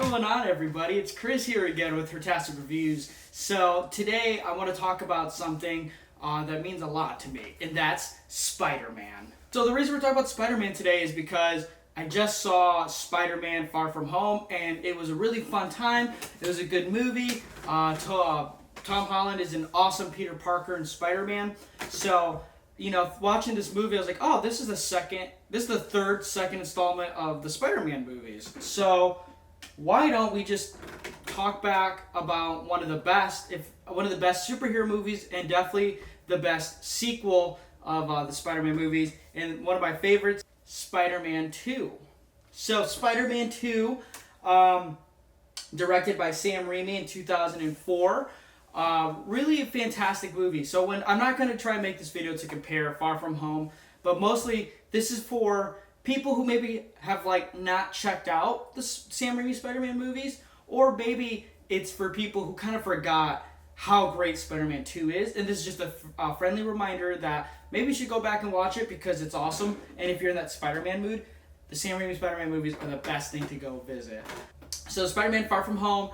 going on, everybody? It's Chris here again with Hertastic Reviews. So today I want to talk about something that means a lot to me, and that's Spider-Man. So the reason we're talking about Spider-Man today is because I just saw Spider-Man Far From Home, and it was a really fun time. It was a good movie. Tom Holland is an awesome Peter Parker and Spider-Man. So, watching this movie, I was like, oh, this is the second installment of the Spider-Man movies. So why don't we just talk back about one of the best superhero movies, and definitely the best sequel of the Spider-Man movies, and one of my favorites, Spider-Man 2. So Spider-Man 2, directed by Sam Raimi in 2004. Really a fantastic movie. So I'm not going to try and make this video to compare Far From Home, but mostly this is for people who maybe have not checked out the Sam Raimi Spider-Man movies, or maybe it's for people who kind of forgot how great Spider-Man 2 is, and this is just a friendly reminder that maybe you should go back and watch it because it's awesome, and if you're in that Spider-Man mood, the Sam Raimi Spider-Man movies are the best thing to go visit. So Spider-Man Far From Home,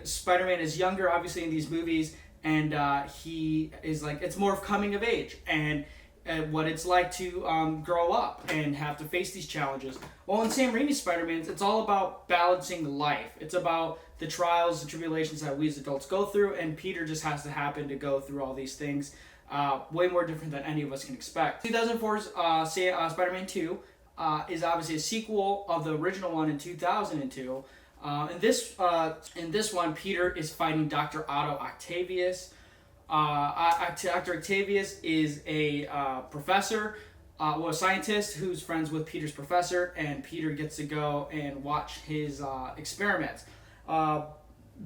Spider-Man is younger obviously in these movies, and he is it's more of coming of age, and what it's like to grow up and have to face these challenges. Well, in Sam Raimi's Spider-Man, it's all about balancing life. It's about the trials and tribulations that we as adults go through, and Peter just has to happen to go through all these things, way more different than any of us can expect. 2004's Spider-Man 2 is obviously a sequel of the original one in 2002. In this one, Peter is fighting Dr. Otto Octavius. Dr. Octavius is a professor, a scientist who's friends with Peter's professor, and Peter gets to go and watch his experiments.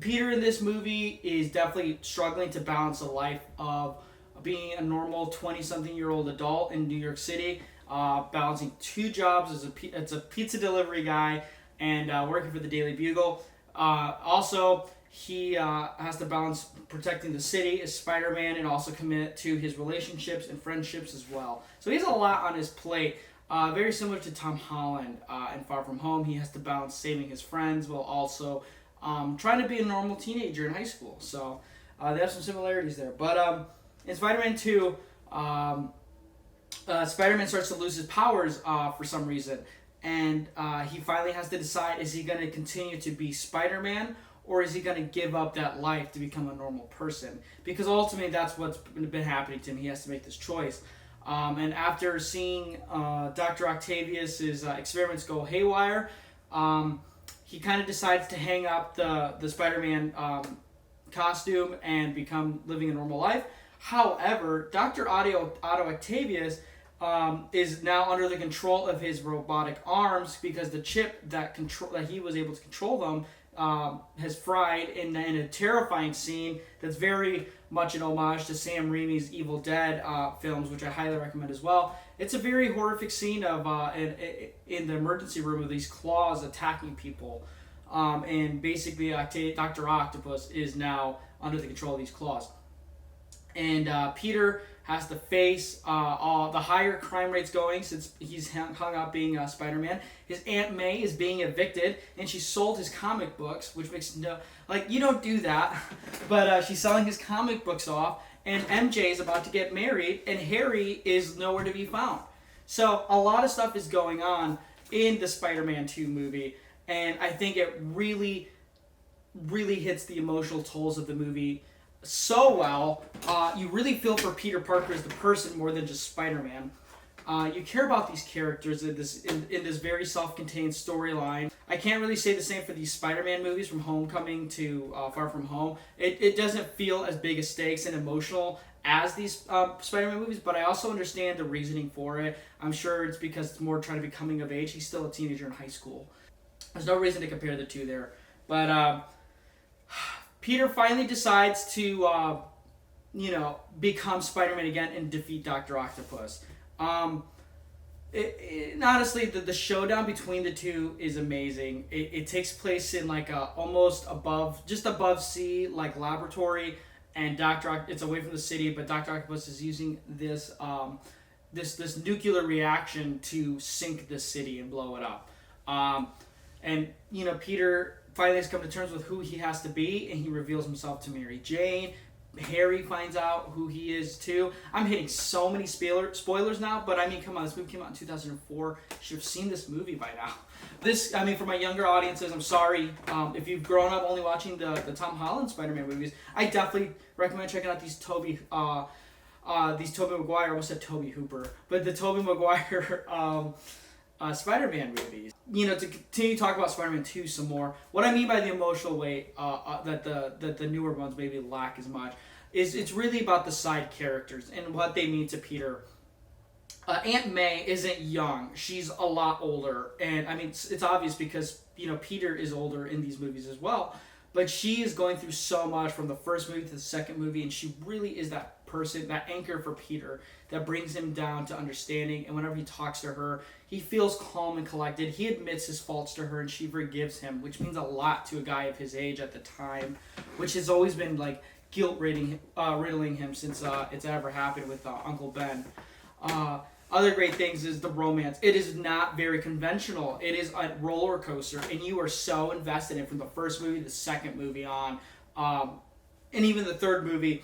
Peter in this movie is definitely struggling to balance the life of being a normal 20-something-year-old adult in New York City, balancing two jobs as a pizza delivery guy and working for the Daily Bugle. Also, he has to balance protecting the city as Spider-Man and also commit to his relationships and friendships as well. So he has a lot on his plate. Very similar to Tom Holland in Far From Home. He has to balance saving his friends while also trying to be a normal teenager in high school. So they have some similarities there. But in Spider-Man 2, Spider-Man starts to lose his powers for some reason. And he finally has to decide, is he going to continue to be Spider-Man, or is he going to give up that life to become a normal person? Because ultimately that's what's been happening to him. He has to make this choice. And after seeing Dr. Octavius's experiments go haywire, he kind of decides to hang up the Spider-Man costume and living a normal life. However, Dr. Otto Octavius is now under the control of his robotic arms, because the chip that he was able to control them has fried in a terrifying scene that's very much an homage to Sam Raimi's Evil Dead films, which I highly recommend as well. It's a very horrific scene of in the emergency room of these claws attacking people, and basically Dr. Octopus is now under the control of these claws. And Peter has to face all the higher crime rates going since he's hung up being Spider-Man. His Aunt May is being evicted, and she sold his comic books, which makes you don't do that. But she's selling his comic books off, and MJ is about to get married, and Harry is nowhere to be found. So a lot of stuff is going on in the Spider-Man 2 movie, and I think it really, really hits the emotional tolls of the movie so well. You really feel for Peter Parker as the person more than just Spider-Man. You care about these characters in this very self-contained storyline. I can't really say the same for these Spider-Man movies, from Homecoming to Far From Home. It doesn't feel as big a stakes and emotional as these Spider-Man movies, but I also understand the reasoning for it. I'm sure it's because it's more trying to be coming of age. He's still a teenager in high school. There's no reason to compare the two there. But Peter finally decides to, become Spider-Man again and defeat Dr. Octopus. Honestly, the showdown between the two is amazing. It takes place in almost above sea laboratory, and it's away from the city, but Dr. Octopus is using this this nuclear reaction to sink the city and blow it up. And Peter finally has come to terms with who he has to be, and he reveals himself to Mary Jane. Harry finds out who he is too. I'm hitting so many spoilers now, but I mean, come on, this movie came out in 2004. You should have seen this movie by now. For my younger audiences, I'm sorry. If you've grown up only watching the Tom Holland Spider-Man movies, I definitely recommend checking out these Tobey Maguire, I almost said Toby Hooper, but the Tobey Maguire Spider-Man movies. To continue to talk about Spider-Man 2 some more, what I mean by the emotional weight that the newer ones maybe lack as much is it's really about the side characters and what they mean to Peter. Aunt May isn't young; she's a lot older, and I mean it's obvious because Peter is older in these movies as well. But she is going through so much from the first movie to the second movie, and she really is that person, that anchor for Peter that brings him down to understanding. And whenever he talks to her, he feels calm and collected. He admits his faults to her, and she forgives him, which means a lot to a guy of his age at the time, which has always been like riddling him since it's ever happened with Uncle Ben. Other great things is the romance. It is not very conventional. It is a roller coaster, and you are so invested in from the first movie, the second movie on, and even the third movie.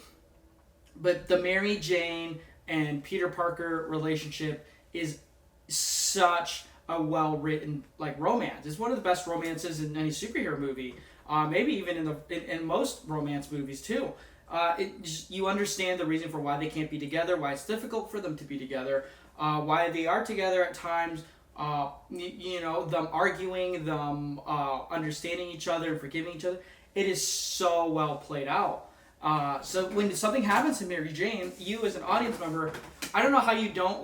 But the Mary Jane and Peter Parker relationship is such a well-written romance. It's one of the best romances in any superhero movie. Maybe even in most romance movies too. You understand the reason for why they can't be together, why it's difficult for them to be together, why they are together at times. Them arguing, them understanding each other and forgiving each other. It is so well played out. So when something happens to Mary Jane, you as an audience member, I don't know how you don't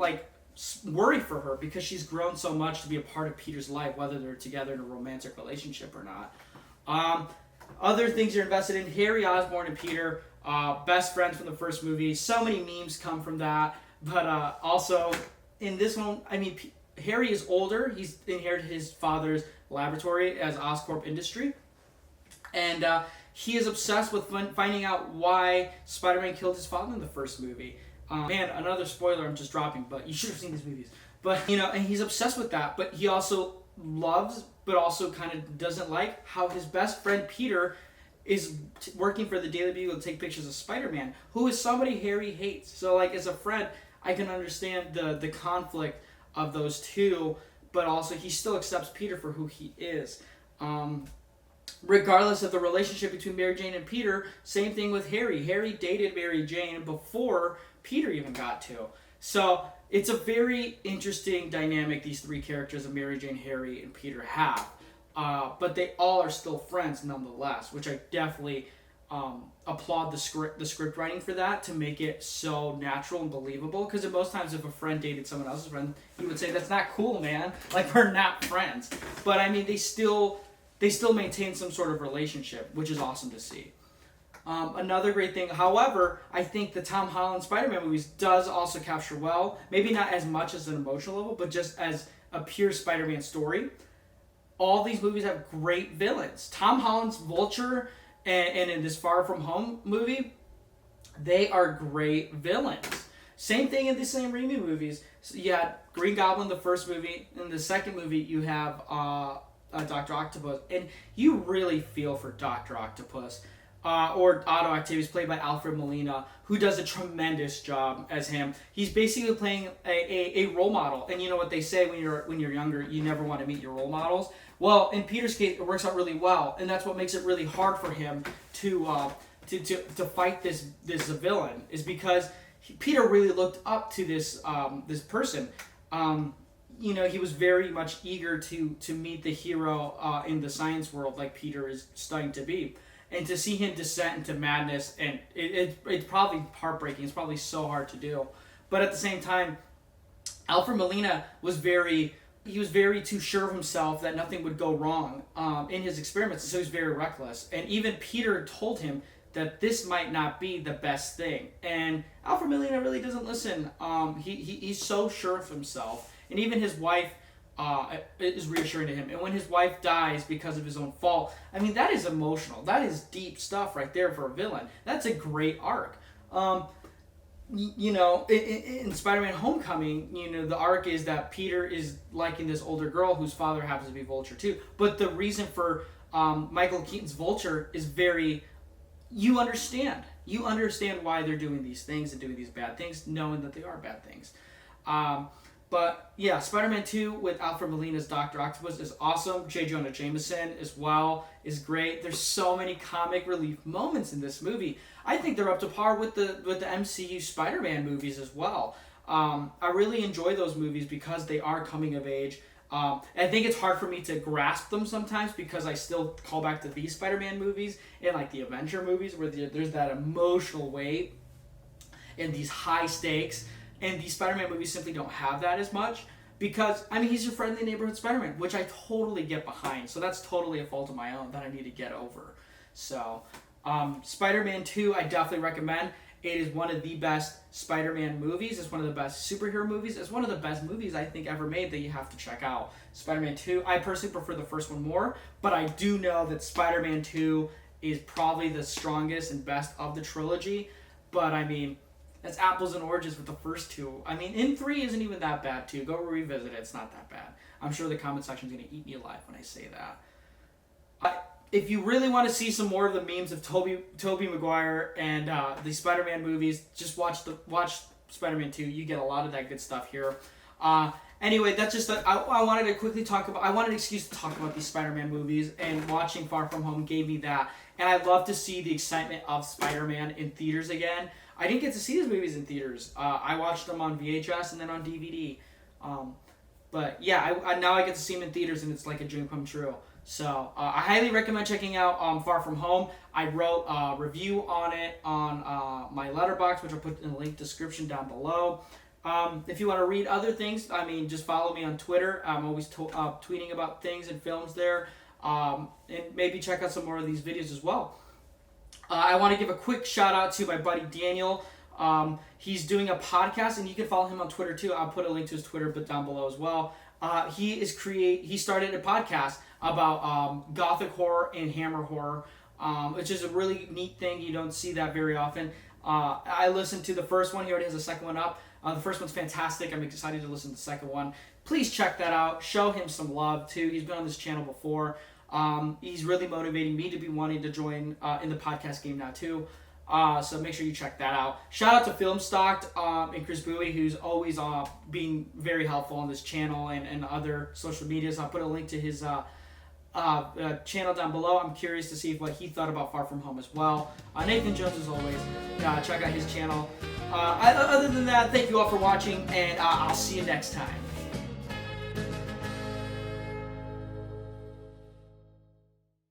worry for her because she's grown so much to be a part of Peter's life, whether they're together in a romantic relationship or not. Other things you're invested in: Harry Osborn and Peter, best friends from the first movie. So many memes come from that. But also in this one, I mean, Harry is older. He's inherited his father's laboratory as Oscorp Industry, and he is obsessed with finding out why Spider-Man killed his father in the first movie. Man, another spoiler I'm just dropping, but you should have seen these movies. But, and he's obsessed with that, but he also loves, but also kind of doesn't like how his best friend Peter is working for the Daily Bugle to take pictures of Spider-Man, who is somebody Harry hates. So, as a friend, I can understand the conflict of those two, but also he still accepts Peter for who he is. Regardless of the relationship between Mary Jane and Peter, same thing with Harry. Harry dated Mary Jane before Peter even got to. So it's a very interesting dynamic these three characters of Mary Jane, Harry, and Peter have. But they all are still friends nonetheless, which I definitely applaud the script writing for that, to make it so natural and believable. Because most times if a friend dated someone else's friend, you would say, that's not cool, man. We're not friends. But I mean, they still maintain some sort of relationship, which is awesome to see. Another great thing, however, I think the Tom Holland Spider-Man movies does also capture well, maybe not as much as an emotional level, but just as a pure Spider-Man story. All these movies have great villains. Tom Holland's Vulture and in this Far From Home movie, they are great villains. Same thing in the Sam Raimi movies. So you had Green Goblin, the first movie. In the second movie, you have Dr. Octopus. And you really feel for Dr. Octopus. Or Otto Octavius, played by Alfred Molina, who does a tremendous job as him. He's basically playing a role model. And you know what they say when you're younger, you never want to meet your role models. Well, in Peter's case, it works out really well, and that's what makes it really hard for him to fight this villain, is because Peter really looked up to this person. He was very much eager to meet the hero in the science world, like Peter is studying to be. And to see him descend into madness, and it's probably heartbreaking. It's probably so hard to do. But at the same time, Alfred Molina was very too sure of himself that nothing would go wrong in his experiments, so he was very reckless. And even Peter told him that this might not be the best thing. And Alfred Molina really doesn't listen. He's so sure of himself. And even his wife is reassuring to him. And when his wife dies because of his own fault, I mean, that is emotional. That is deep stuff right there for a villain. That's a great arc. you know, in Spider-Man: Homecoming, you know, the arc is that Peter is liking this older girl whose father happens to be Vulture too. But the reason for Michael Keaton's Vulture is very, you understand. You understand why they're doing these things and doing these bad things, knowing that they are bad things. But yeah, Spider-Man 2 with Alfred Molina's Dr. Octopus is awesome. J. Jonah Jameson as well is great. There's so many comic relief moments in this movie. I think they're up to par with the MCU Spider-Man movies as well. I really enjoy those movies because they are coming of age. I think it's hard for me to grasp them sometimes because I still call back to these Spider-Man movies and like the Avenger movies where there's that emotional weight and these high stakes. And these Spider-Man movies simply don't have that as much because, I mean, he's your friendly neighborhood Spider-Man, which I totally get behind. So that's totally a fault of my own that I need to get over. So, Spider-Man 2, I definitely recommend. It is one of the best Spider-Man movies. It's one of the best superhero movies. It's one of the best movies I think ever made that you have to check out. Spider-Man 2, I personally prefer the first one more, but I do know that Spider-Man 2 is probably the strongest and best of the trilogy. But, I mean, that's apples and oranges with the first two. I mean, in 3 isn't even that bad, too. Go revisit it. It's not that bad. I'm sure the comment section's going to eat me alive when I say that. If you really want to see some more of the memes of Tobey Maguire and the Spider-Man movies, just watch Spider-Man 2. You get a lot of that good stuff here. Anyway, that's just I wanted to quickly talk about. I wanted an excuse to talk about these Spider-Man movies, and watching Far From Home gave me that. And I love to see the excitement of Spider-Man in theaters again. I didn't get to see these movies in theaters. I watched them on VHS and then on DVD. But yeah, now I get to see them in theaters, and it's like a dream come true. So I highly recommend checking out Far From Home. I wrote a review on it on my Letterboxd, which I'll put in the link description down below. If you want to read other things, I mean, just follow me on Twitter. I'm always tweeting about things and films there. And maybe check out some more of these videos as well. I want to give a quick shout out to my buddy Daniel. He's doing a podcast, and you can follow him on Twitter too. I'll put a link to his Twitter down below as well. He started a podcast about gothic horror and hammer horror, which is a really neat thing. You don't see that very often. I listened to the first one. He already has a second one up. The first one's fantastic. I'm excited to listen to the second one. Please check that out. Show him some love too. He's been on this channel before. He's really motivating me to be wanting to join in the podcast game now too. So make sure you check that out. Shout out to Filmstocked and Chris Bowie, who's always being very helpful on this channel and other social medias. I'll put a link to his channel down below. I'm curious to see what he thought about Far From Home as well. Nathan Jones, as always, check out his channel. Other than that, thank you all for watching, and I'll see you next time.